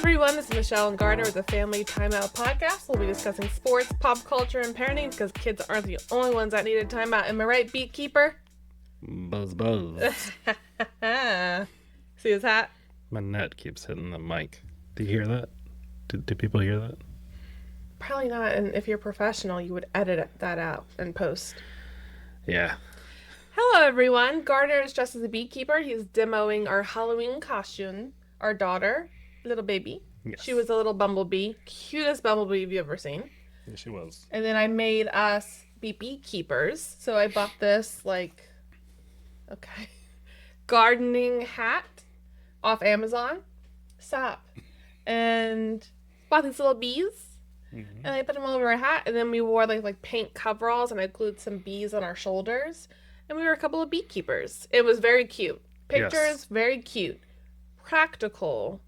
everyone, this is Michelle and Gardner with the Family Timeout podcast. We'll be discussing sports, pop culture, and parenting because kids aren't the only ones that need a timeout. Am I right, Beekeeper? Buzz, buzz. See his hat? My net keeps hitting the mic. Do you hear that? Do people hear that? Probably not, and if you're professional, you would edit that out and post. Yeah. Hello, everyone. Gardner is dressed as a beekeeper. He's demoing our Halloween costume. Our daughter, little baby. Yes. She was a little bumblebee. Cutest bumblebee you've ever seen. Yeah, she was. And then I made us be beekeepers. So I bought this, gardening hat off Amazon. Stop. And bought these little bees. Mm-hmm. And I put them all over our hat. And then we wore, like paint coveralls. And I glued some bees on our shoulders. And we were a couple of beekeepers. It was very cute. Pictures, yes. Very cute. Practical.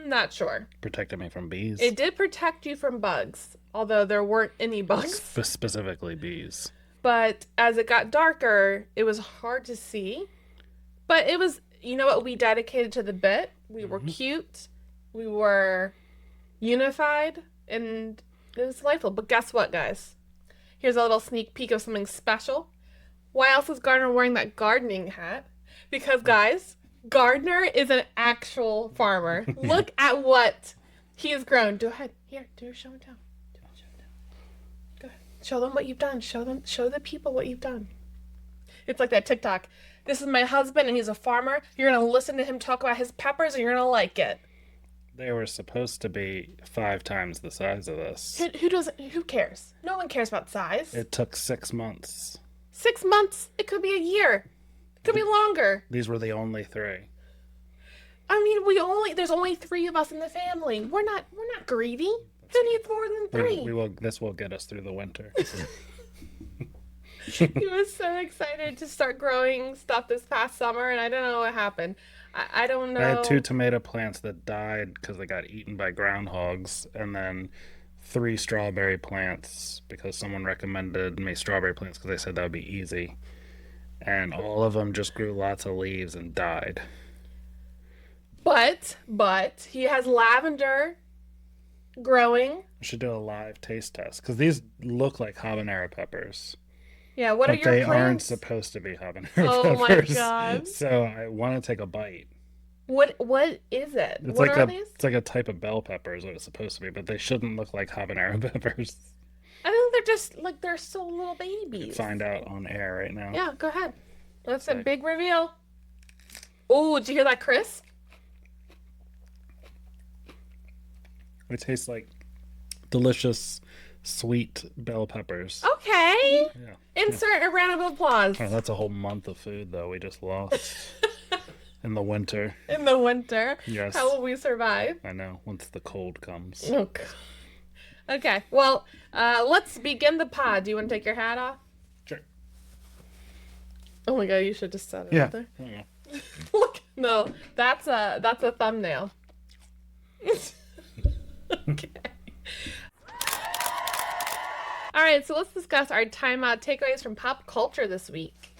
Not sure. Protected me from bees. It did protect you from bugs, although there weren't any bugs. Specifically bees. But as it got darker, it was hard to see. But it was, you know what, we dedicated to the bit. We were cute. We were unified. And it was delightful. But guess what, guys? Here's a little sneak peek of something special. Why else is Gardner wearing that gardening hat? Because, guys, Gardner is an actual farmer. Look at what he has grown. Go ahead. Here, do your show and tell. Go ahead. Show them what you've done. Show the people what you've done. It's like that TikTok. This is my husband and he's a farmer. You're going to listen to him talk about his peppers and you're going to like it. They were supposed to be 5 times the size of this. Who cares? No one cares about size. It took 6 months. 6 months. It could be a year. It could be longer. These were the only 3. I mean, there's only 3 of us in the family. We're not greedy. Who needs more than 3? This will get us through the winter. He was so excited to start growing stuff this past summer, and I don't know what happened. I don't know. I had 2 tomato plants that died because they got eaten by groundhogs, and then 3 strawberry plants because someone recommended me strawberry plants because they said that would be easy. And all of them just grew lots of leaves and died. But he has lavender growing. We should do a live taste test because these look like habanero peppers. Yeah, what are your plans? But they aren't supposed to be habanero peppers. My God. So I want to take a bite. What is it? What are these? It's like a type of bell pepper is what it's supposed to be, but they shouldn't look like habanero peppers. I think they're just they're still little babies. Find out on air right now. Yeah, go ahead. That's a big reveal. Oh, did you hear that, Chris? It tastes like delicious, sweet bell peppers. Okay. Yeah. Insert a round of applause. Oh, that's a whole month of food, though, we just lost. In the winter. In the winter? Yes. How will we survive? I know, once the cold comes. Oh, God. Okay, well, let's begin the pod. Do you want to take your hat off? Sure. Oh my God, you should just set it up there. Yeah. Look, no, that's a thumbnail. Okay. All right, so let's discuss our timeout takeaways from pop culture this week.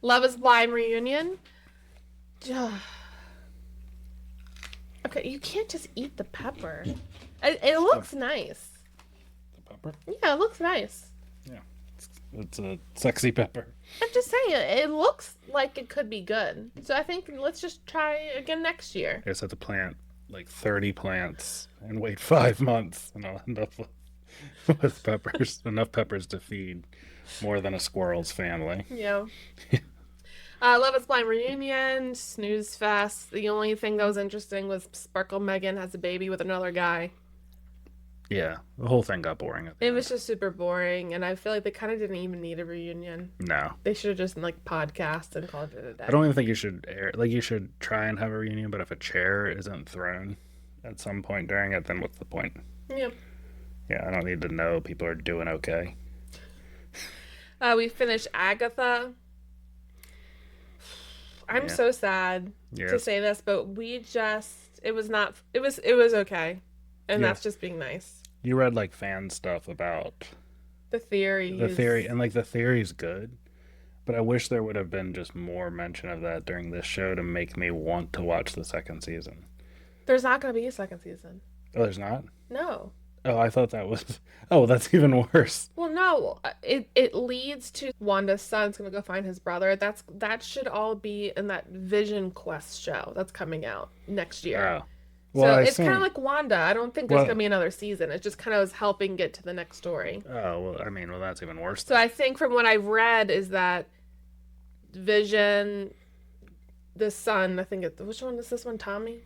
Love is Blind reunion. Okay, you can't just eat the pepper. It looks nice. The pepper? Yeah, it looks nice. Yeah. It's a sexy pepper. I'm just saying, it looks like it could be good. So I think let's just try again next year. I just have to plant like 30 plants and wait 5 months, and I'll end up with peppers. Enough peppers to feed more than a squirrel's family. Yeah. Love is Blind reunion, snooze fest. The only thing that was interesting was Sparkle Megan has a baby with another guy. Yeah, the whole thing got boring. It was just super boring, and I feel like they kind of didn't even need a reunion. No. They should have just podcast and called it a day. I don't even think you should you should try and have a reunion, but if a chair isn't thrown at some point during it, then what's the point? Yeah. Yeah, I don't need to know people are doing okay. We finished Agatha. I'm so sad to say this, but it was okay. And that's just being nice. You read fan stuff about the theory, and the theory's good, but I wish there would have been just more mention of that during this show to make me want to watch the second season. There's not going to be a second season. Oh, there's not? No. Oh, I thought that was... Oh, that's even worse. Well, no. It leads to Wanda's son's going to go find his brother. That should all be in that Vision Quest show that's coming out next year. Oh. Well, so it's kind of like Wanda. I don't think there's going to be another season. It just kind of was helping get to the next story. Oh, well, I mean, that's even worse. So I think from what I've read is that Vision, the son, I think which one is this one? Tommy?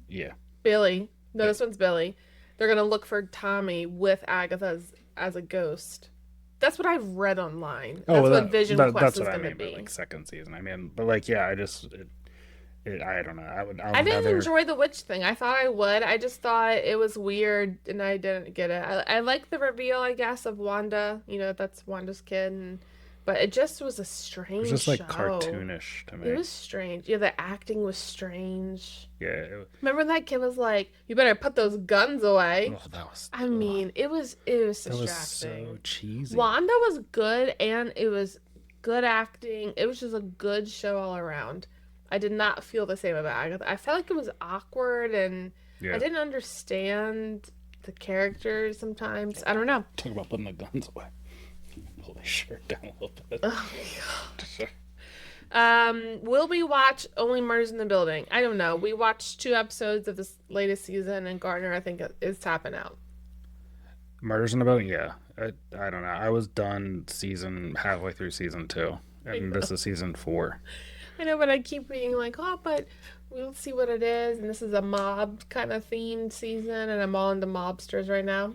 Yeah. Billy. No, this one's Billy. They're going to look for Tommy with Agatha as a ghost. That's what I've read online. That's what Vision Quest is going to be. Like second season. I mean, but like, yeah, I don't know. I didn't enjoy the witch thing. I thought I would. I just thought it was weird, and I didn't get it. I like the reveal, I guess, of Wanda. You know, that's Wanda's kid, but it just was a strange show. It was just like cartoonish to me. It was strange. Yeah, the acting was strange. Yeah. Remember when that kid was like, "You better put those guns away." Oh, that was. I mean, it was distracting. That was so cheesy. Wanda was good, and it was good acting. It was just a good show all around. I did not feel the same about Agatha. I felt like it was awkward, and I didn't understand the characters sometimes. I don't know. Talk about putting the guns away. Pull the shirt down a little bit. Oh my god. Will we watch Only Murders in the Building? I don't know. We watched 2 episodes of this latest season, and Gardner, I think, is tapping out. Murders in the Building? Yeah. I don't know. I was done halfway through season 2, and this is season 4. I know, but I keep being like, oh, but we'll see what it is. And this is a mob kind of themed season, and I'm all into mobsters right now.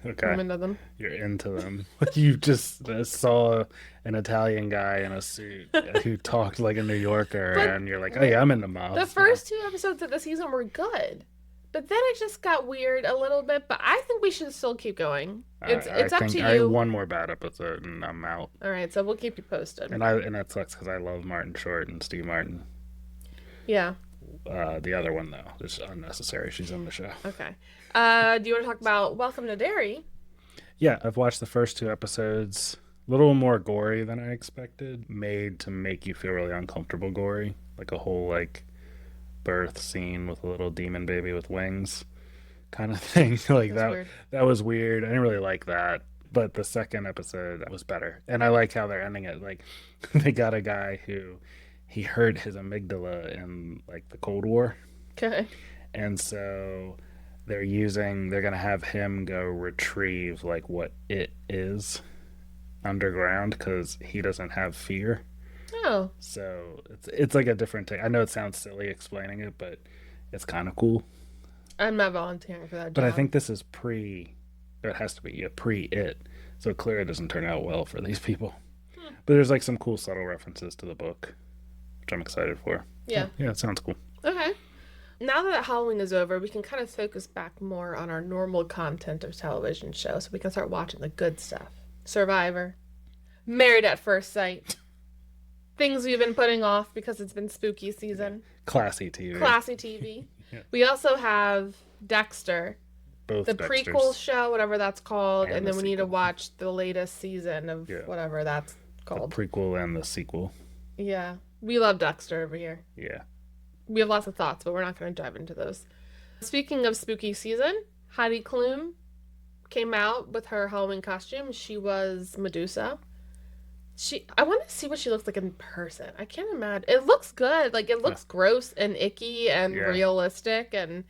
Okay. I'm into them. You're into them. You just saw an Italian guy in a suit who talked like a New Yorker, and you're like, oh yeah, I'm into mobs. The first 2 episodes of the season were good, but then it just got weird a little bit. But I think we should still keep going. It's up to you. I have one more bad episode, and I'm out. All right, so we'll keep you posted. And that sucks because I love Martin Short and Steve Martin. Yeah. The other one though, it's unnecessary. She's in the show. Okay. Do you want to talk about Welcome to Derry? Yeah, I've watched the first 2 episodes. A little more gory than I expected. Made to make you feel really uncomfortable gory. Like a whole birth scene with a little demon baby with wings kind of thing. That was weird. I didn't really like that. But the second episode was better. And I like how they're ending it. Like they got a guy who he hurt his amygdala in the Cold War. Okay. And so they're going to have him go retrieve what it is underground because he doesn't have fear. Oh. So it's like a different thing. I know it sounds silly explaining it, but it's kind of cool. I'm not volunteering for that job. But I think this is it has to be pre-it. So clearly it doesn't turn out well for these people. But there's some cool subtle references to the book, which I'm excited for. Yeah. Yeah, it sounds cool. Okay. Now that Halloween is over, we can kind of focus back more on our normal content of television shows. So we can start watching the good stuff. Survivor. Married at First Sight. Things we've been putting off because it's been spooky season. Classy TV. Yeah. We also have Dexter. Both the Dexters. Prequel show, whatever that's called. And then we need to sequel. watch the latest season of whatever that's called. The prequel and the sequel. Yeah. We love Dexter over here. Yeah. We have lots of thoughts, but we're not going to dive into those. Speaking of spooky season, Heidi Klum came out with her Halloween costume. She was Medusa. I want to see what she looks like in person. I can't imagine. It looks good. It looks gross and icky and realistic. And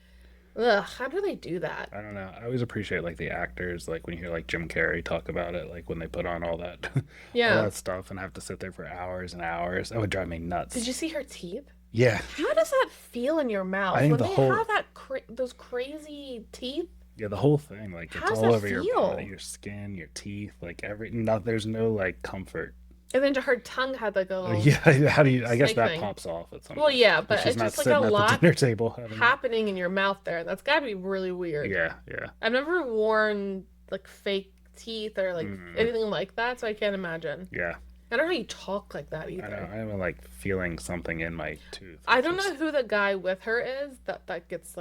how do they do that? I don't know. I always appreciate the actors, when you hear Jim Carrey talk about it, when they put on all that, all that stuff and have to sit there for hours and hours. That would drive me nuts. Did you see her teeth? Yeah. How does that feel in your mouth I think when they have those crazy teeth? Yeah, the whole thing, How it's does all that over feel? your body, your skin, your teeth, there's no comfort. And then her tongue had a little. Yeah, how do you? I guess that thing. Pops off at some point. Well, yeah, but she's it's not just sitting a at lot the dinner table happening in your mouth there. That's got to be really weird. Yeah. I've never worn fake teeth or anything like that, so I can't imagine. Yeah. I don't know how you talk like that either. I know. I'm feeling something in my tooth. I don't know who the guy with her is that gets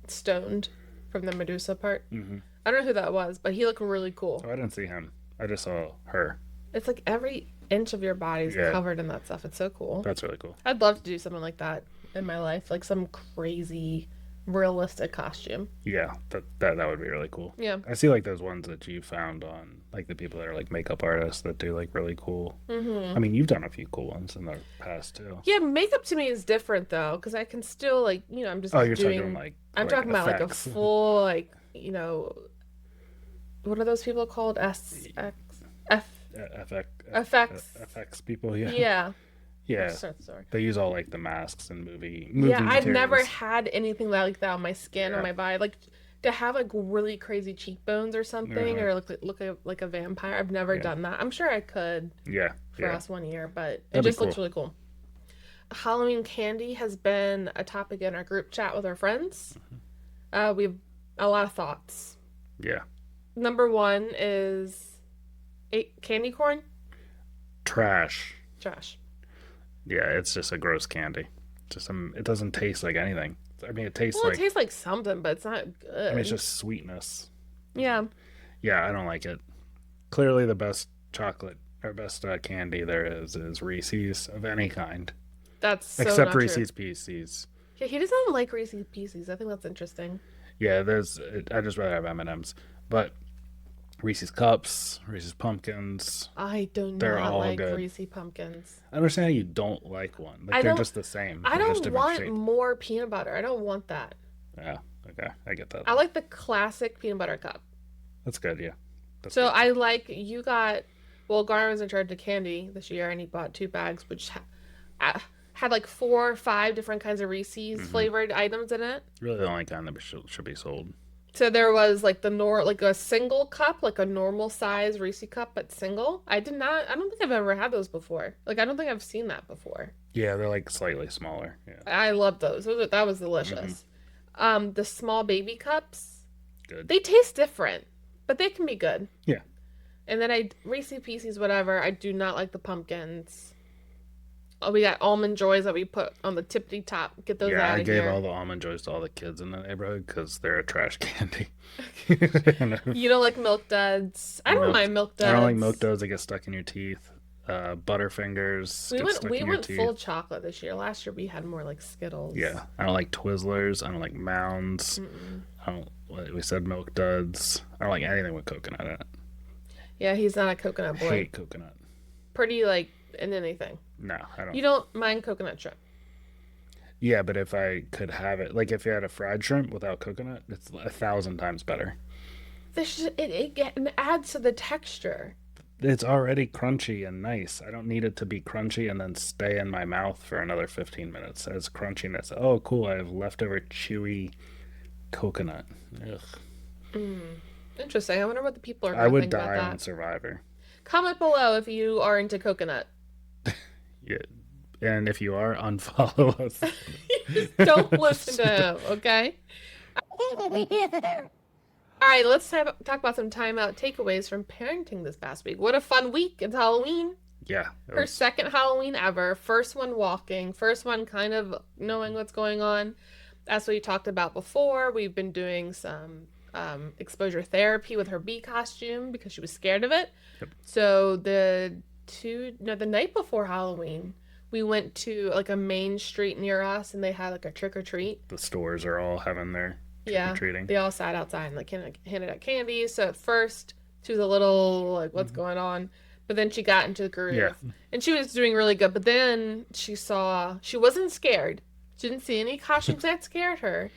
stoned from the Medusa part. Mm-hmm. I don't know who that was, but he looked really cool. Oh, I didn't see him. I just saw her. It's every inch of your body is covered in that stuff. It's so cool. That's really cool. I'd love to do something like that. in my life, like some crazy realistic costume. Yeah, that would be really cool. Yeah. I see like those ones that you found on like the people that are like makeup artists that do like really cool. I mean, you've done a few cool ones in the past too. Yeah, makeup to me is different though, because I can still like, I'm just Oh, you're doing. talking like I'm talking about like a effects. full like, what are those people called? Effects. FX people. Yeah. Yeah. Yeah. Sorry. They use all like the masks and movie Yeah, I've never materials. had anything like that on my skin, Yeah. on my body. Like to have like really crazy cheekbones or something, Uh-huh. or look like a vampire. I've never Yeah. done that. I'm sure I could Yeah. for Yeah. us one year, but it That'd be just looks cool. really cool. Halloween candy has been a topic in our group chat with our friends. We have a lot of thoughts. Yeah. Number one is candy corn. Trash. Trash. Yeah, it's just a gross candy. It doesn't taste like anything. I mean, it tastes Well, like it tastes like something, but it's not good. I mean, it's just sweetness. Yeah. Yeah, I don't like it. Clearly, the best chocolate or best candy there is Reese's of any kind, That's so except not true. Reese's Pieces. Yeah, he doesn't like Reese's Pieces. I think that's interesting. Yeah, I just rather have M&Ms, but Reese's Cups, Reese's Pumpkins. I do They're not all like good. Reese's Pumpkins. I understand how you don't like one. Like I they're don't- just the same. I They're just don't different want shape. more peanut butter. I don't want that. Yeah, okay, I get that. I like the classic peanut butter cup. That's good. Yeah. That's So good. I like you got. Well, Garner was in charge of candy this year, and he bought 2 bags, which had like 4 or 5 different kinds of Reese's flavored items in it. Really the only kind that should be sold. So there was like like a single cup, like a normal size Reese cup, but single. I don't think I've ever had those before. Like I don't think I've seen that before. Yeah, they're like slightly smaller. Yeah, I love those. That was delicious. The small baby cups, good. they taste different, but they can be good. Yeah. And then Reese Pieces, whatever. I do not like the pumpkins. Oh, we got almond joys that we put on the tippity top. Get those Yeah, out I of gave here. all the almond joys to all the kids in the neighborhood because they're a trash candy. You don't like milk duds. I don't Milk- mind milk duds. I don't like milk duds that get stuck in your teeth. Butterfingers We get went stuck we in your went teeth. full chocolate this year. Last year we had more like Skittles. Yeah, I don't like Twizzlers. I don't like Mounds. I don't. We said milk duds. I don't like anything with coconut in it. Yeah, he's not a coconut boy. Hate coconut. Pretty like in anything. No, I don't. You don't mind coconut shrimp. Yeah, but if I could have it, like if you had a fried shrimp without coconut, it's 1,000 times better. It adds to the texture. It's already crunchy and nice. I don't need it to be crunchy and then stay in my mouth for another 15 minutes as crunchiness. Oh, cool. I have leftover chewy coconut. Ugh. Interesting. I wonder what the people are I going to would think die about on that. Survivor. Comment below if you are into coconut. Yeah. And if you are, unfollow us. Don't listen to him, okay? All right, let's talk about some timeout takeaways from parenting this past week. What a fun week. It's Halloween. Yeah. it Her was- second Halloween ever. First one walking. First one kind of knowing what's going on. As we talked about before, we've been doing some exposure therapy with her bee costume because she was scared of it. Yep. So the night before Halloween, we went to like a main street near us and they had like a trick or treat. the stores are all having their Yeah. trick-or-treating. They all sat outside and like handed out candy. So at first she was a little like, what's going on? But then she got into the groove. Yeah. And she was doing really good. But then she wasn't scared. She didn't see any costumes that scared her.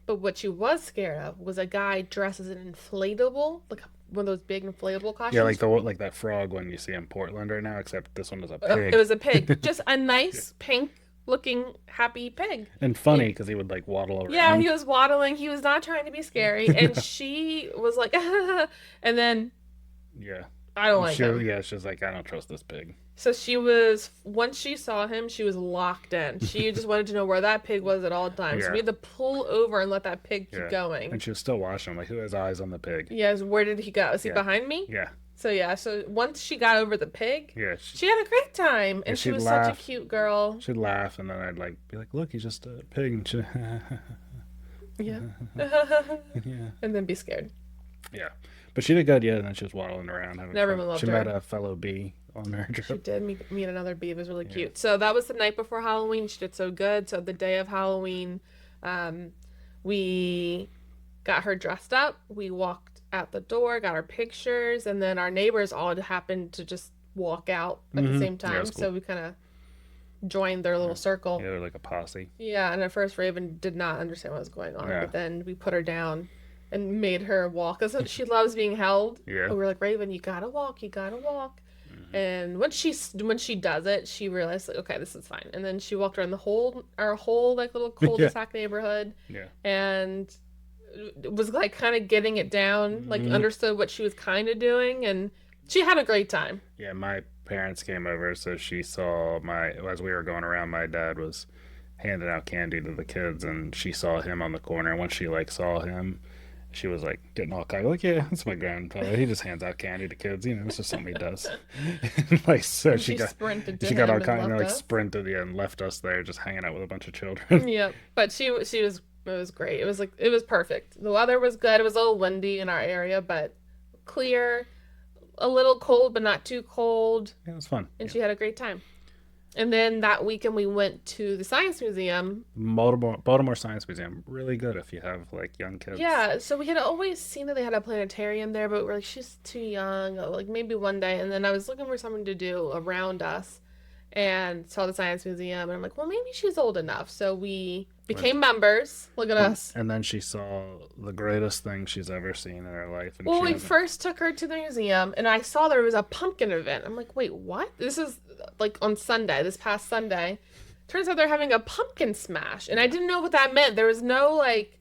But what she was scared of was a guy dressed as an inflatable, like one of those big inflatable costumes. Yeah, like that frog one you see in Portland right now, except this one is a pig. It was a pig. Just a nice pink looking happy pig. And funny because he would like waddle around. Yeah, he was waddling. He was not trying to be scary. And she was like, and then Yeah. I don't like him. Yeah, she's like, I don't trust this pig. So once she saw him, she was locked in. She just wanted to know where that pig was at all times. So Yeah. we had to pull over and let that pig keep Yeah. going. And she was still watching him, like, who has eyes on the pig? Yes, where did he go? Is he Yeah. behind me? Yeah. So once she got over the pig, Yeah. she had a great time. And she she'd was laugh. such a cute girl. She'd laugh, and then I'd like be like, look, he's just a pig. And she, Yeah. yeah. And then be scared. Yeah. But she did good, yeah, and then she was waddling around. Having Everyone fun. loved She her. met a fellow bee on her She trip. did meet another bee. It was really cute. So that was the night before Halloween. She did so good. So the day of Halloween, um, we got her dressed up. We walked out the door, got our pictures, and then our neighbors all happened to just walk out at the same Yeah, time. that's cool. So we kind of joined their little circle. Yeah, they're like a posse. Yeah, and at first Raven did not understand what was going on, Yeah. but then we put her down and made her walk. Because she loves being held. Yeah. But we were like, Raven, you gotta walk, you gotta walk. And when she does it, she realized like, okay, this is fine. And then she walked around our whole like little cul-de-sac neighborhood. Yeah. And was like kind of getting it down, like understood what she was kind of doing, and she had a great time. Yeah, my parents came over, so she saw as we were going around, my dad was handing out candy to the kids, and she saw him on the corner. Once she like saw him, she was like getting all cocky, like, yeah, that's my grandfather. He just hands out candy to kids, it's just something he does. Like, so She sprinted to she got him all and kind of left like us. sprinted, and left us there just hanging out with a bunch of children. Yep, but she was it was great. It was perfect. The weather was good. It was a little windy in our area, but clear, a little cold, but not too cold. Yeah, it was fun. And she had a great time. And then that weekend we went to the Science Museum. Baltimore Science Museum, really good if you have like young kids. Yeah, so we had always seen that they had a planetarium there, but we're like, she's too young. Like maybe one day. And then I was looking for something to do around us, and saw the Science Museum, and I'm like, well, maybe she's old enough. So we became members. Look at us. And then she saw the greatest thing she's ever seen in her life. And Well, she we hasn't- first took her to the museum, and I saw there was a pumpkin event. I'm like, wait, what? This is like on Sunday, this past Sunday. Turns out they're having a pumpkin smash, and I didn't know what that meant. There was no like,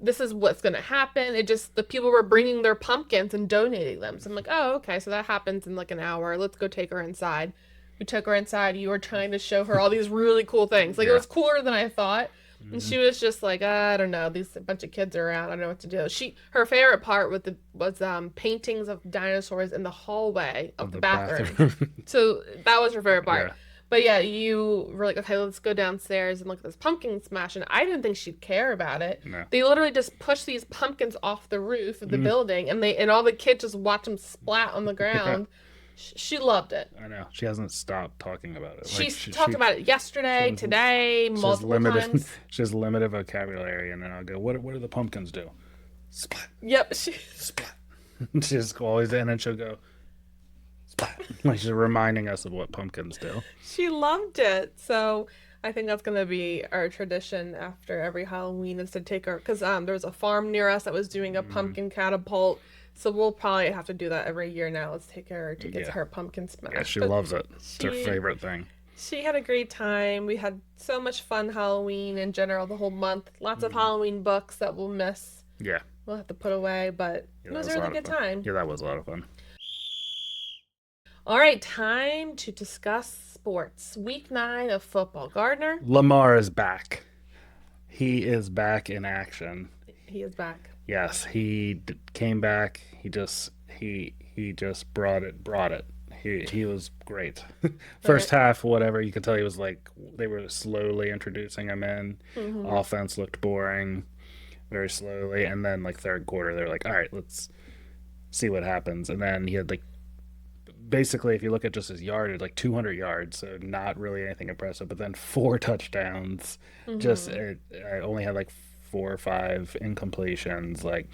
this is what's gonna happen. It just, the people were bringing their pumpkins and donating them. So I'm like, oh, okay, so that happens in like an hour. Let's go take her inside. We took her inside. You were trying to show her all these really cool things. Like, it was cooler than I thought. And she was just like, I don't know. A bunch of kids are around. I don't know what to do. Her favorite part was paintings of dinosaurs in the hallway of the bathroom. So that was her favorite part. Yeah. But yeah, you were like, okay, let's go downstairs and look at this pumpkin smash. And I didn't think she'd care about it. No. They literally just pushed these pumpkins off the roof of the building, and all the kids just watch them splat on the ground. She loved it. I know. She hasn't stopped talking about it. She's talked about it yesterday, today, multiple times. She has limited vocabulary, and then I'll go, what do the pumpkins do? Splat, Yep. splat. She's always, and then she'll go, splat. Like she's reminding us of what pumpkins do. She loved it. So I think that's going to be our tradition after every Halloween, is to take her, because there was a farm near us that was doing a pumpkin catapult. So we'll probably have to do that every year now. Let's take her to get her pumpkin smash. Yeah, she But loves it. It's her favorite thing. she had a great time. We had so much fun Halloween in general the whole month. Lots of Halloween books that we'll miss. Yeah. We'll have to put away, but it was a really good time. Yeah, that was a lot of fun. All right, time to discuss sports. Week 9 of football. Gardner, Lamar is back. He is back in action. he is back. Yes, he came back. He just brought it. He was great. First half, whatever, you could tell he was like, they were slowly introducing him in. Offense looked boring, very slowly, and then like third quarter, they're like, all right, let's see what happens. And then he had like, basically, if you look at just his yardage, like 200 yards, so not really anything impressive, but then 4 touchdowns. I only had like 4 or 5 incompletions, like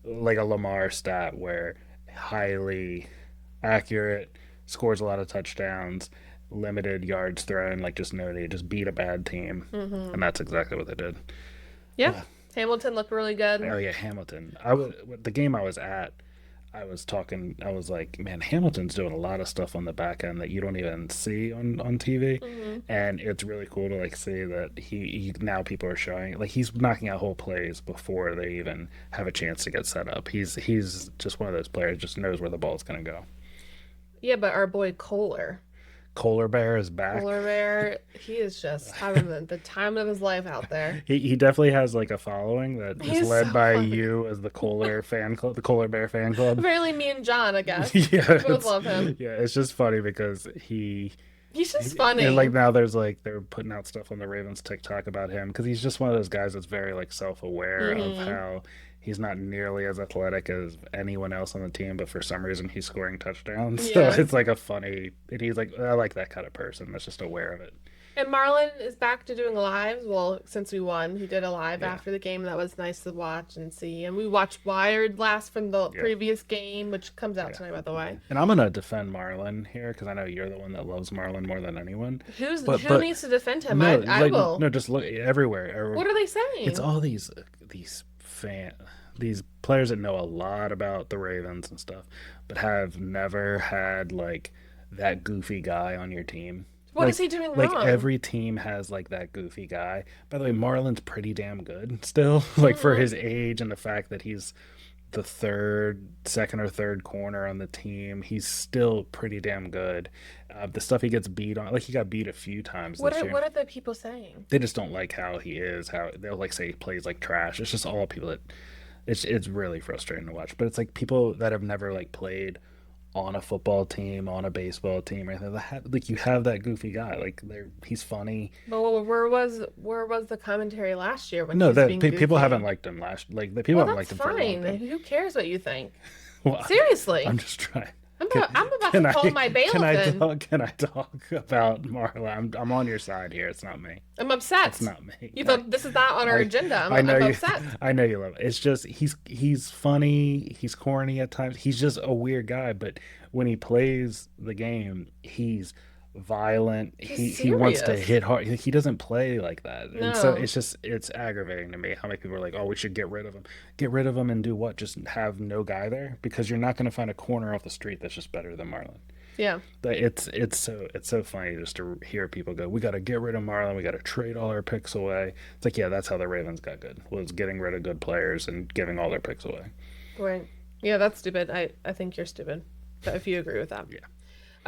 a Lamar stat where highly accurate, scores a lot of touchdowns, limited yards thrown, like just know they just beat a bad team, and that's exactly what they did. Yeah. Hamilton looked really good. Oh yeah, Hamilton. The game I was at, I was like, man, Hamilton's doing a lot of stuff on the back end that you don't even see on TV. And it's really cool to like see that he now people are showing, like he's knocking out whole plays before they even have a chance to get set up. He's just one of those players, just knows where the ball's going to go. Yeah, but our boy Kohler Bear is back. Polar Bear, he is just having the time of his life out there. He definitely has like a following that is He's led so by funny. you as the Kohler fan club, the Kohler Bear fan club. Apparently me and John, I guess. Yeah, Both love him. Yeah, it's just funny because He's just funny. And like now there's like they're putting out stuff on the Ravens TikTok about him because he's just one of those guys that's very like self-aware of how he's not nearly as athletic as anyone else on the team, but for some reason he's scoring touchdowns. So Yeah. it's like a funny, and he's like, I like that kind of person that's just aware of it. And Marlon is back to doing lives. Well, since we won, he did a live Yeah. after the game. That was nice to watch and see. And we watched Wired last from the Yeah. previous game, which comes out Yeah. tonight, by the way. And I'm gonna defend Marlon here because I know you're the one that loves Marlon more than anyone. Who But needs to defend him? no, I like, will. no, just look everywhere. What are they saying? It's all these players that know a lot about the Ravens and stuff, but have never had like that goofy guy on your team. What like, is he doing like wrong? every team has like that goofy guy. By the way, Marlon's pretty damn good still, like for his age and the fact that he's the second or third corner on the team. He's still pretty damn good. The stuff he gets beat on, like he got beat a few times this year. What are the people saying? They just don't like how he is. How they'll like say he plays like trash. It's just all people that it's really frustrating to watch. But it's like people that have never like played on a football team, on a baseball team, or anything. Like you have that goofy guy. Like he's funny. But where was the commentary last year when No, he was that being people goofy? haven't liked him last. Like the people haven't That's liked him for a long fine. time. Who cares what you think? Well, Seriously, I'm just trying. I'm about to call my bailiff in. Can I talk about Marla? I'm on your side here. It's not me. I'm upset. It's not me. You thought this is not on our agenda. I'm upset. I know you love it. It's just he's funny. He's corny at times. He's just a weird guy. But when he plays the game, he's violent. He wants to serious. hit hard. He doesn't play like that. And so No. it's aggravating to me how many people are like, oh, we should get rid of him. Get rid of him and do what? Just have no guy there because you're not going to find a corner off the street that's just better than Marlon. Yeah. But it's so funny just to hear people go, we got to get rid of Marlon. We got to trade all our picks away. It's like, yeah, that's how the Ravens got good, was getting rid of good players and giving all their picks away. Right. Yeah, that's stupid. I think you're stupid. If you agree with that. Yeah.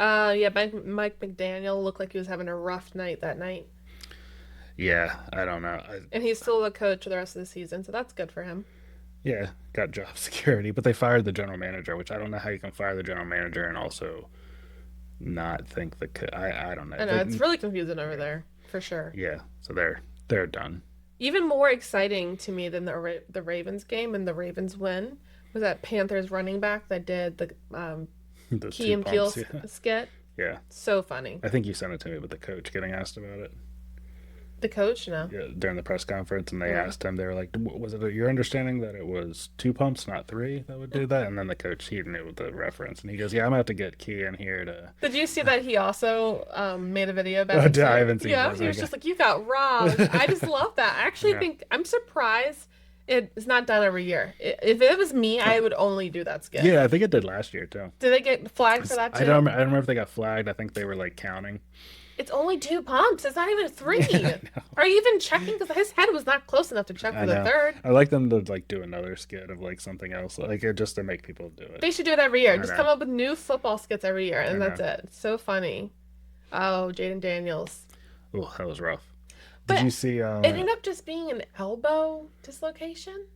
Yeah, Mike McDaniel looked like he was having a rough night that night. Yeah, I don't know. And he's still the coach for the rest of the season, so that's good for him. Yeah, got job security, but they fired the general manager, which I don't know how you can fire the general manager and also not think I don't know. I know, it's really confusing over there, for sure. Yeah, so they're done. Even more exciting to me than the Ravens game and the Ravens win was that Panthers running back that did the Those Key two and Peele pumps, yeah. skit. Yeah, So funny. I think you sent it to me with the coach getting asked about it. The coach, no. Yeah, during the press conference, and they asked him, they were like, was it your understanding that it was 2 pumps, not 3, that would do that? And then the coach, he knew the reference, and he goes, yeah, I'm going to have to get Key in here to... Did you see that he also made a video about it? I haven't seen Yeah, that. he was just like, you got robbed. I just love that. I actually think, I'm surprised it's not done every year. If it was me, I would only do that skit. Yeah, I think it did last year, too. Did they get flagged for that too? I don't remember if they got flagged. I think they were, like, counting. It's only 2 pumps. It's not even 3. Are you even checking? Because his head was not close enough to check for the third. I like them to, like, do another skit of, like, something else, like, just to make people do it. They should do it every year. Just know. come up with new football skits every year, and I that's it. It's so funny. Oh, Jaden Daniels. Oh, that was rough. But Did you see... it ended up just being an elbow dislocation.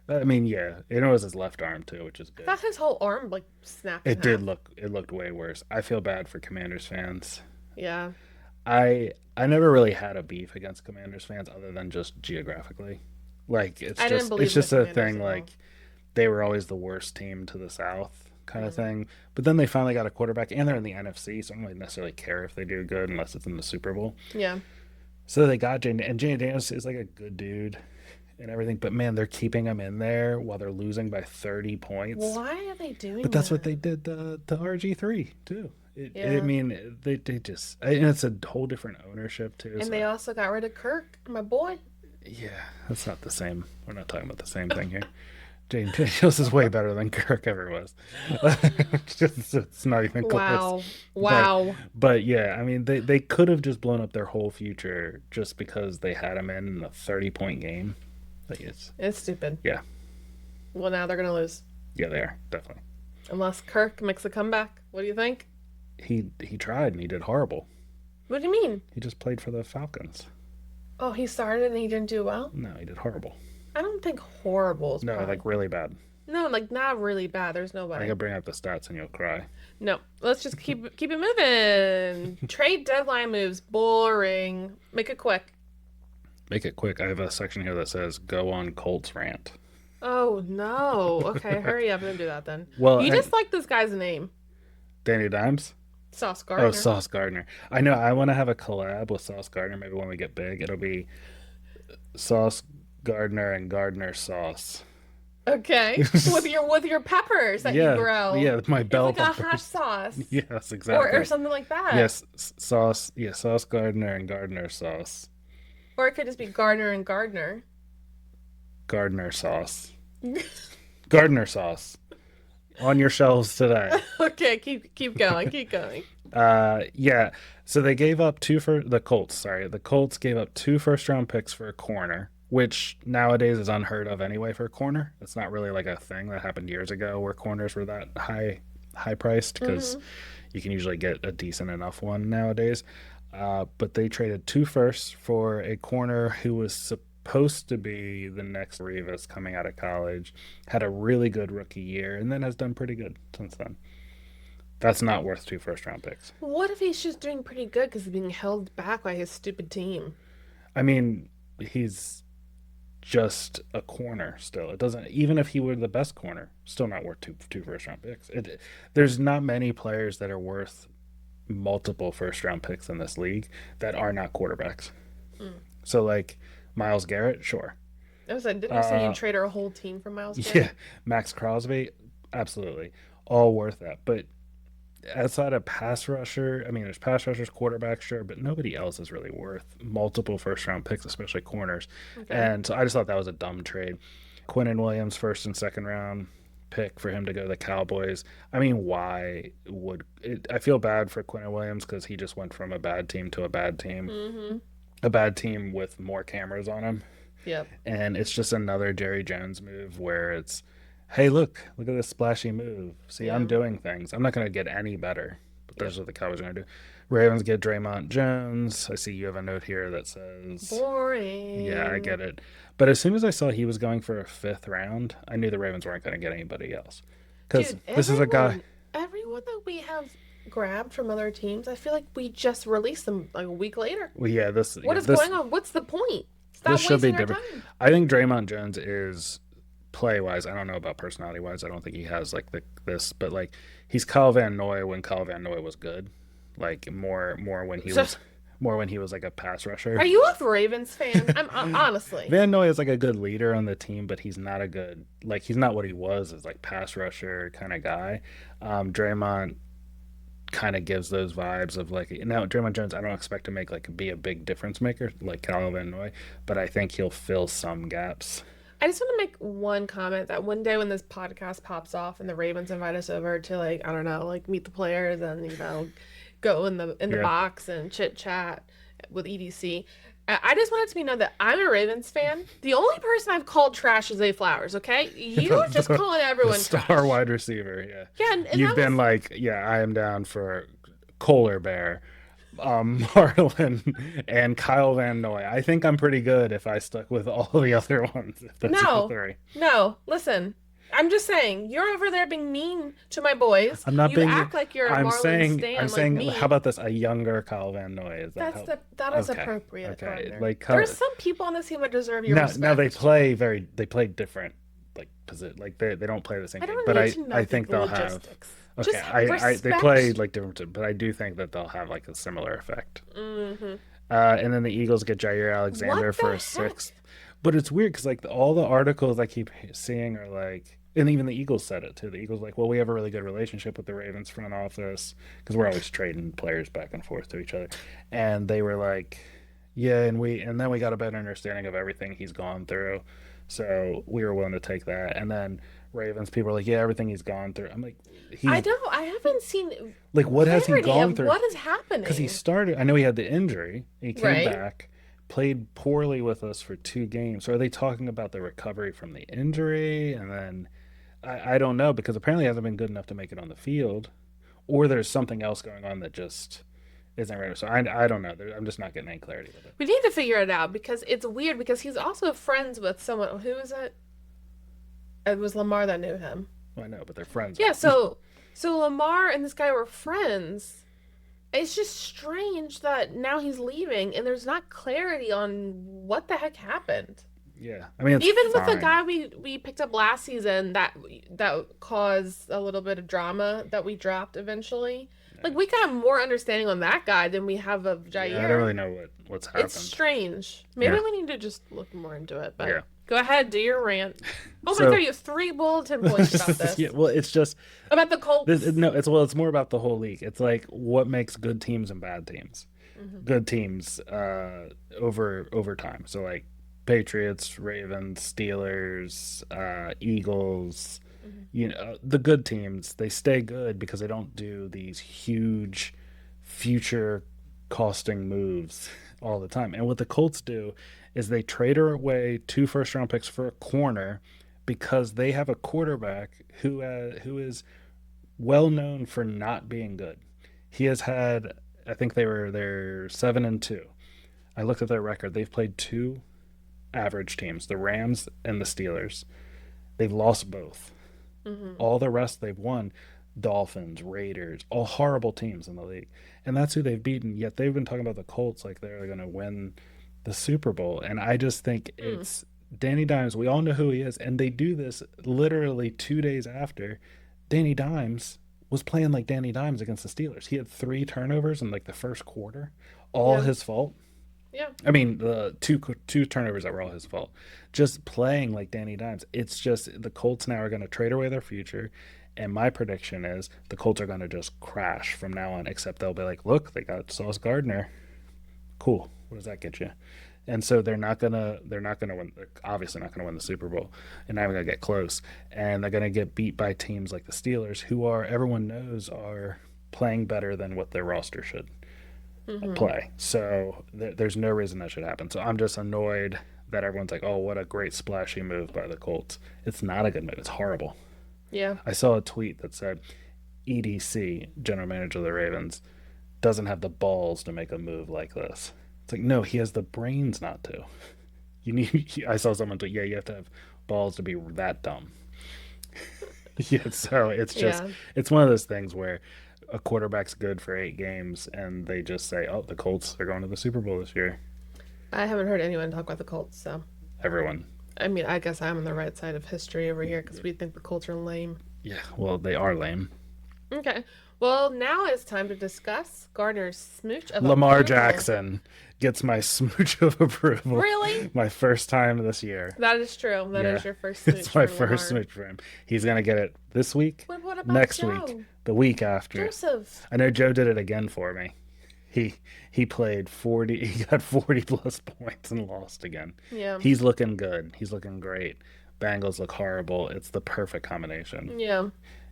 I mean, yeah, it was his left arm, too, which is good. I thought his whole arm, like, snapped It in did half. look... It looked way worse. I feel bad for Commanders fans. Yeah. I never really had a beef against Commanders fans other than just geographically. Like I didn't believe it's just in the a Commanders thing at all. like they were always the worst team to the South kind of thing. But then they finally got a quarterback and they're in the NFC, so I don't really necessarily care if they do good unless it's in the Super Bowl. Yeah. So they got Jane, and Jane Daniels is like a good dude and everything, but man, they're keeping him in there while they're losing by 30 points. Why are they doing But that's that? what they did to RG3 too. I Yeah. mean, they just, and it's a whole different ownership too. And so- they also got rid of Kirk, my boy. Yeah, that's not the same. We're not talking about the same thing here. Jane Daniels is way better than Kirk ever was. It's not even close. Wow. But yeah, I mean, they could have just blown up their whole future just because they had him in a 30-point game. Like It's stupid. Yeah. Well, now they're going to lose. Yeah, they are, definitely. Unless Kirk makes a comeback. What do you think? He tried and he did horrible. What do you mean? He just played for the Falcons. Oh, he started and he didn't do well? No, he did horrible. I don't think horrible is No, probably- like really bad. No, like not really bad. There's no I way. can bring up the stats and you'll cry. No, let's just keep it moving. Trade deadline moves. Boring. Make it quick. Make it quick. I have a section here that says "Go on Colts rant." Oh no. Okay, hurry up and do that then. Well, You just like this guy's name, Danny Dimes. Sauce Gardner. Oh, Sauce Gardner. I know. I want to have a collab with Sauce Gardner. Maybe when we get big, it'll be Sauce Gardner and Gardner Sauce. Okay, with your peppers that you grow. Yeah, my bell it's like peppers. a hot sauce. Yes, exactly. Or something like that. Yes, sauce. Yeah, Sauce Gardner and Gardner Sauce. Or it could just be Gardner and Gardner. Gardner Sauce. Gardner Sauce. On your shelves today. Okay, keep going. Keep going. Yeah. So they gave up the Colts. Sorry, the Colts gave up 2 first-round picks for a corner, which nowadays is unheard of anyway for a corner. It's not really like a thing that happened years ago where corners were that high priced because you can usually get a decent enough one nowadays. But they traded 2 firsts for a corner who was supposed to be the next Revis coming out of college, had a really good rookie year, and then has done pretty good since then. That's not worth 2 first-round picks. What if he's just doing pretty good because he's being held back by his stupid team? I mean, he's just a corner still. It doesn't, even if he were the best corner, still not worth two first-round picks. There's not many players that are worth multiple first-round picks in this league that are not quarterbacks. So, like, Myles Garrett, sure. Didn't you say you trade a whole team for Myles Garrett? Yeah, Max Crosby, absolutely. All worth that. But outside of pass rusher, I mean, there's pass rushers, quarterbacks, sure, but nobody else is really worth multiple first-round picks, especially corners. Okay. And so I just thought that was a dumb trade. Quinnen Williams, first and second round pick for him to go to the Cowboys. I mean, why would it? I feel bad for Quinnen Williams because he just went from a bad team to a bad team. Mm-hmm. A bad team with more cameras on him. Yep. And it's just another Jerry Jones move where it's, hey, look at this splashy move. See, I'm doing things. I'm not going to get any better, but that's what the Cowboys are going to do. Ravens get Draymond Jones. I see you have a note here that says... Boring. Yeah, I get it. But as soon as I saw he was going for a 5th round, I knew the Ravens weren't going to get anybody else. Because this is a guy... Everyone that we have grabbed from other teams, I feel like we just released them like a week later. Well, yeah, What is going on? What's the point? Stop this should be wasting our different. time. I think Draymond Jones is... play-wise, I don't know about personality-wise. I don't think he has like this, but like he's Kyle Van Noy when Kyle Van Noy was good, like more when he was like a pass rusher. Are you a Ravens fan? I'm honestly. Van Noy is like a good leader on the team, but he's not a good he's not what he was as like pass rusher kind of guy. Draymond kind of gives those vibes of like now Draymond Jones. I don't expect to be a big difference maker like Kyle Van Noy, but I think he'll fill some gaps. I just want to make one comment that one day when this podcast pops off and the Ravens invite us over to meet the players and go in the box and chit chat with EDC. I just want it to be known that I'm a Ravens fan. The only person I've called trash is Zay Flowers. Okay, you're just calling everyone star trash. Wide receiver. Yeah. Yeah, and you've been I am down for Kohler Bear. Marlin and Kyle Van Noy. I think I'm pretty good if I stuck with all the other ones. If that's all 3. No, listen. I'm just saying, you're over there being mean to my boys. I'm not you act like you're a Marlin stan. I'm saying, me. how about this? A younger Kyle Van Noy. That is appropriate. Okay. There's some people on this team that deserve your respect. Now they play different position. Like they don't play the same game. But I think they'll logistics. have. Okay, they play different, but I do think that they'll have a similar effect. Mm-hmm. And then the Eagles get Jair Alexander for a 6th. But it's weird because all the articles I keep seeing are and even the Eagles said it too. The Eagles well, we have a really good relationship with the Ravens front office because we're always trading players back and forth to each other, and they were yeah, and then we got a better understanding of everything he's gone through, so we were willing to take that, and then. Ravens people are yeah, everything he's gone through. I'm I haven't seen what has he gone through? What is happening? Because he started. I know he had the injury. He came back, played poorly with us for 2 games. So are they talking about the recovery from the injury? And then I don't know because apparently he hasn't been good enough to make it on the field, or there's something else going on that just isn't right. So I don't know. I'm just not getting any clarity with it. We need to figure it out because it's weird because he's also friends with someone. Who is it? It was Lamar that knew him. Well, I know, but they're friends. Yeah, so So Lamar and this guy were friends. It's just strange that now he's leaving and there's not clarity on what the heck happened. Yeah, I mean, it's Even with the fine. guy we picked up last season that caused a little bit of drama that we dropped eventually. Like we got more understanding on that guy than we have of Jair. Yeah, I don't really know what's happened. It's strange. Maybe Yeah. we need to just look more into it. But Yeah. go ahead, do your rant. Oh So- my god, you have 3 bulletin points about this. Yeah, well, it's just About the Colts. it's more about the whole league. It's like what makes good teams and bad teams. Mm-hmm. Good teams over time. So like Patriots, Ravens, Steelers, Eagles. Mm-hmm. You know, the good teams, they stay good because they don't do these huge future costing moves all the time. And what the Colts do is they trade away 2 first-round picks for a corner because they have a quarterback who is well known for not being good. He has had, I think they're 7-2. I looked at their record. They've played 2 average teams, the Rams and the Steelers. They've lost both. Mm-hmm. All the rest they've won. Dolphins, Raiders, all horrible teams in the league. And that's who they've beaten. Yet they've been talking about the Colts like they're going to win the Super Bowl. And I just think it's Danny Dimes. We all know who he is. And they do this literally 2 days after Danny Dimes was playing like Danny Dimes against the Steelers. He had 3 turnovers in like the first quarter. All his fault. Yeah. I mean, the two turnovers that were all his fault. Just playing like Danny Dimes. It's just the Colts now are going to trade away their future. And my prediction is the Colts are going to just crash from now on, except they'll be like, look, they got Sauce Gardner. Cool. What does that get you? And so they're not gonna win. They're obviously not gonna win the Super Bowl, and not even gonna get close. And they're gonna get beat by teams like the Steelers, who are everyone knows are playing better than what their roster should play. So there's no reason that should happen. So I'm just annoyed that everyone's like, oh, what a great splashy move by the Colts. It's not a good move. It's horrible. Yeah. I saw a tweet that said EDC, general manager of the Ravens, doesn't have the balls to make a move like this. It's like, no, he has the brains not to. I saw someone tweet, yeah, you have to have balls to be that dumb. Yeah, so it's just, it's one of those things where a quarterback's good for 8 games and they just say, oh, the Colts are going to the Super Bowl this year. I haven't heard anyone talk about the Colts, so. Everyone. I mean, I guess I'm on the right side of history over here because we think the Colts are lame. Yeah, well, they are lame. Okay. Well, now it's time to discuss Gardner's smooch of Lamar approval. Jackson gets my smooch of approval. Really? My first time this year. That is true. That is Yeah. your first smooch. It's my for first Lamar. smooch for him. He's going to get it this week, What about next Joe? week, the week after. Joseph. I know Joe did it again for me. He played 40. He got 40 plus points and lost again. Yeah. He's looking good. He's looking great. Bengals look horrible. It's the perfect combination. Yeah.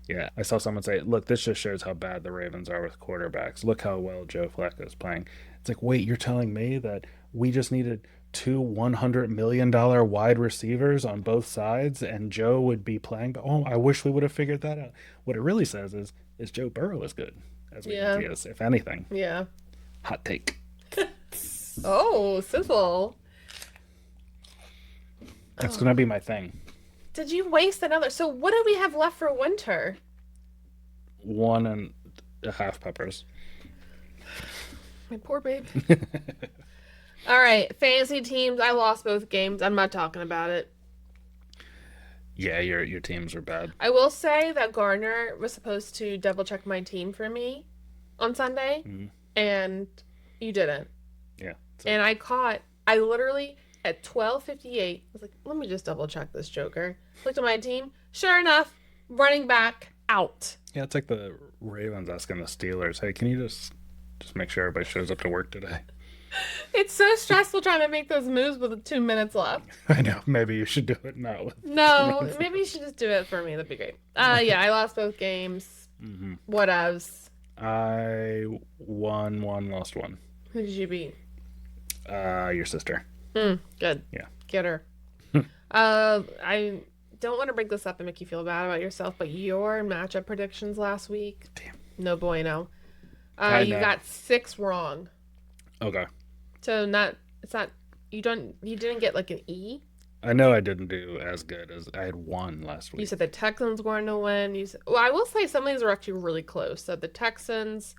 Yeah, I saw someone say, look, this just shows how bad the Ravens are with quarterbacks. Look how well Joe Flacco is playing. It's like, wait, you're telling me that we just needed 2 $100 million wide receivers on both sides and Joe would be playing? But, oh, I wish we would have figured that out. What it really says is Joe Burrow is good, as we think he is, if anything. Yeah. Hot take. Oh, sizzle. That's going to be my thing. Did you waste another? So what do we have left for winter? 1.5 peppers. My poor babe. All right, fantasy teams. I lost both games. I'm not talking about it. Yeah, your teams are bad. I will say that Gardner was supposed to double check my team for me on Sunday, and you didn't. Yeah. And I literally at 12:58 was like, let me just double check this joker. Looked at my team. Sure enough, running back out. Yeah, it's like the Ravens asking the Steelers, hey, can you just make sure everybody shows up to work today? It's so stressful trying to make those moves with 2 minutes left. I know. Maybe you should do it now. No, maybe you should just do it for me. That'd be great. Yeah, I lost both games. Whatevs. I won one, lost one. Who did you beat? Your sister. Good. Yeah. Get her. I don't want to bring this up and make you feel bad about yourself, but your matchup predictions last week, Damn. no bueno. I You know. got 6 wrong. Okay. So you didn't get like an E. I know I didn't do as good as I had one last week. You said the Texans were going to win. Well, I will say some of these were actually really close. So the Texans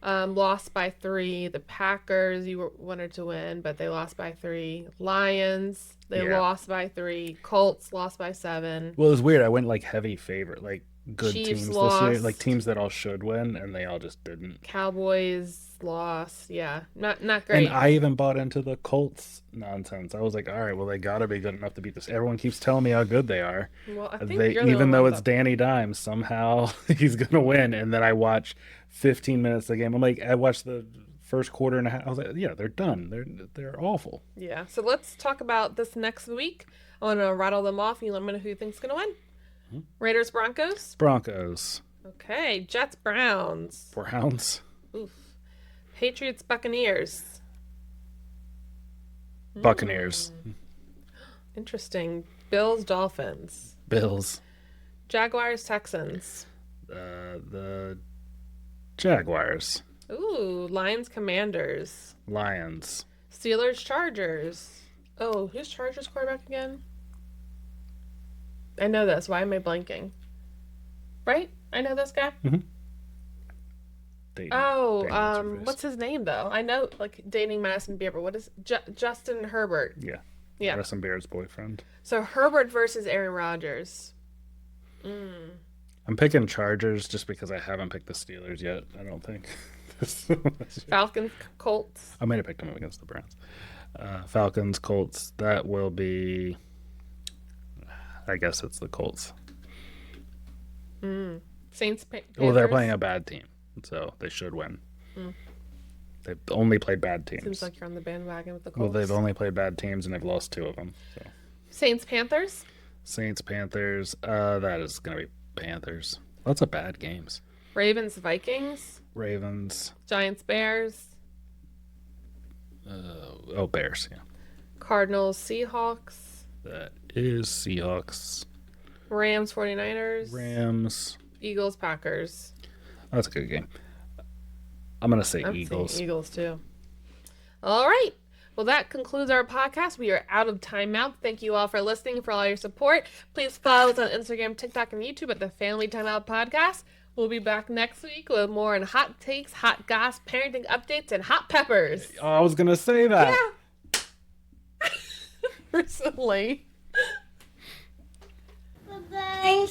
lost by 3. The Packers, wanted to win, but they lost by 3. Lions, they lost by 3. Colts lost by 7. Well, it was weird. I went like heavy favorite, like good Chiefs teams lost. this year, like teams that all should win, and they all just didn't. Cowboys lost. Yeah, not great. And I even bought into the Colts nonsense. I was like, all right, well, they got to be good enough to beat this. Everyone keeps telling me how good they are. Well, I think you're the even one though it's Danny Dimes, somehow he's gonna win. And then I watch 15 minutes of the game. I'm like, I watched the first quarter and a half. I was like, yeah, they're done. They're awful. Yeah. So let's talk about this next week. I want to rattle them off. You let me know who you think's gonna win. Mm-hmm. Raiders, Broncos. Okay. Jets, Browns. Oof. Patriots, Buccaneers. Buccaneers. Interesting. Bills, Dolphins. Bills. Jaguars, Texans. The Jaguars. Ooh, Lions, Commanders. Lions. Steelers, Chargers. Oh, who's Chargers quarterback again? I know this. Why am I blanking? Right? I know this guy. Mm-hmm. What's his name though? I know, like dating Madison Beer, but what is Justin Herbert? Yeah. Madison Beer's boyfriend. So Herbert versus Aaron Rodgers. I'm picking Chargers just because I haven't picked the Steelers yet. I don't think. Falcons, Colts. I might have picked them against the Browns. Falcons, Colts. That will be. I guess it's the Colts. Saints, Panthers. Well, they're playing a bad team, so they should win. They've only played bad teams. Seems like you're on the bandwagon with the Colts. Well, they've only played bad teams, and they've lost 2 of them. So. Saints, Panthers. That is going to be Panthers. Lots of bad games. Ravens, Vikings. Giants, Bears. Bears, yeah. Cardinals, Seahawks. That is Seahawks. Rams, 49ers. Eagles, Packers. That's a good game. I'm going to say Eagles. Saying Eagles, too. All right. Well, that concludes our podcast. We are out of timeout. Thank you all for listening, for all your support. Please follow us on Instagram, TikTok, and YouTube at the Family Timeout Podcast. We'll be back next week with more on hot takes, hot goss, parenting updates, and hot peppers. Oh, I was going to say that. Yeah. We're so late. Bye-bye.